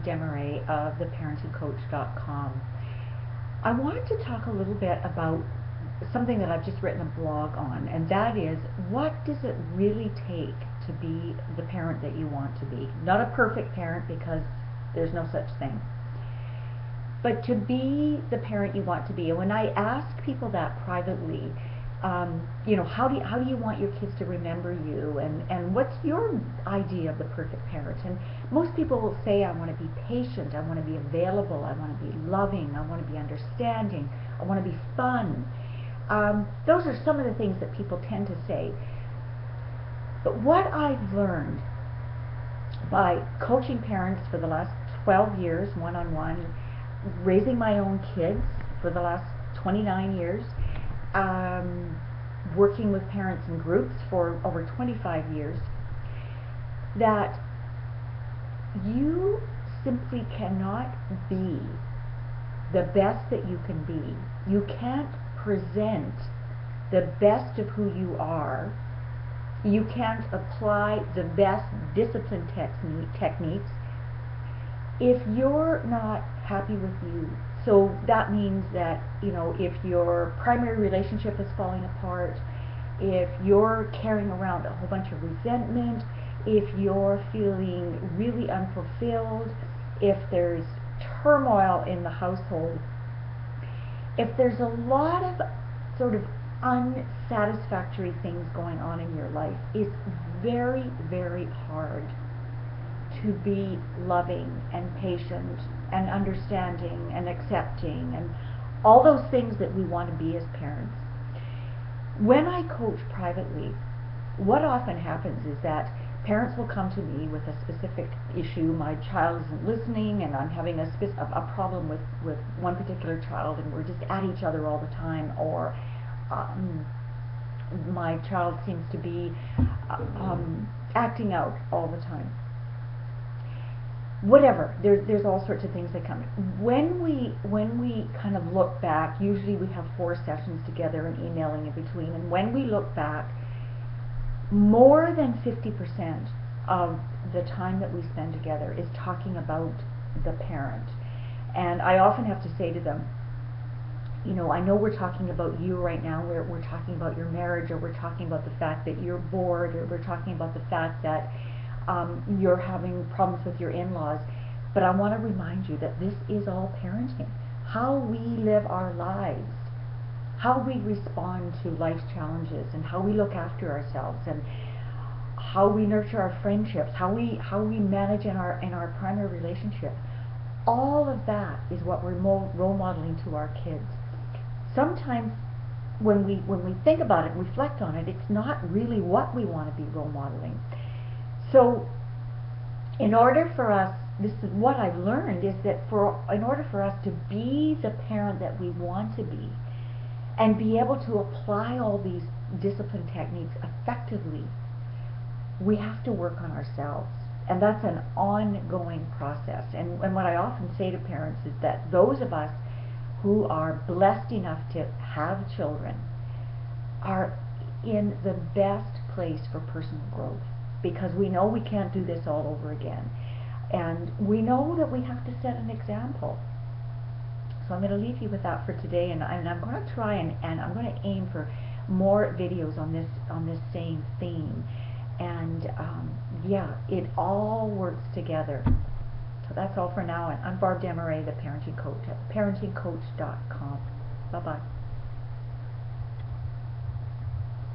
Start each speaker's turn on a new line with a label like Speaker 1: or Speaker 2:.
Speaker 1: Barb Desmarais of theparentingcoach.com. I wanted to talk a little bit about something that I've just written a blog on, and that is, what does it really take to be the parent that you want to be? Not a perfect parent, because there's no such thing, but to be the parent you want to be. And when I ask people that privately, how do you want your kids to remember you, and what's your idea of the perfect parent? And most people will say, I want to be patient, I want to be available, I want to be loving, I want to be understanding, I want to be fun. Those are some of the things that people tend to say. But what I've learned by coaching parents for the last 12 years, one-on-one, raising my own kids for the last 29 years, working with parents in groups for over 25 years, that you simply cannot be the best that you can be. You can't present the best of who you are. You can't apply the best discipline techniques if you're not happy with you. So that means that, if your primary relationship is falling apart, if you're carrying around a whole bunch of resentment, if you're feeling really unfulfilled, if there's turmoil in the household, if there's a lot of sort of unsatisfactory things going on in your life, it's very, very hard to be loving and patient and understanding and accepting and all those things that we want to be as parents. When I coach privately, what often happens is that parents will come to me with a specific issue. My child isn't listening, and I'm having a problem with one particular child, and we're just at each other all the time, or my child seems to be acting out all the time. Whatever, there's all sorts of things that come. When we kind of look back, usually we have 4 sessions together and emailing in between, and when we look back, more than 50% of the time that we spend together is talking about the parent. And I often have to say to them, I know we're talking about you right now, we're talking about your marriage, or we're talking about the fact that you're bored, or we're talking about the fact that you're having problems with your in-laws, but I want to remind you that this is all parenting. How we live our lives, how we respond to life's challenges, and how we look after ourselves, and how we nurture our friendships, how we manage in our primary relationship. All of that is what we're role modeling to our kids. Sometimes when we think about it and reflect on it, it's not really what we want to be role modeling. So in order for us, this is what I've learned, is that in order for us to be the parent that we want to be, and be able to apply all these discipline techniques effectively, we have to work on ourselves. And that's an ongoing process. And what I often say to parents is that those of us who are blessed enough to have children are in the best place for personal growth, because we know we can't do this all over again. And we know that we have to set an example. So I'm going to leave you with that for today, and I'm going to try and I'm going to aim for more videos on this same theme. And yeah, it all works together. So that's all for now. And I'm Barb Desmarais, the Parenting Coach at parentingcoach.com. Bye-bye.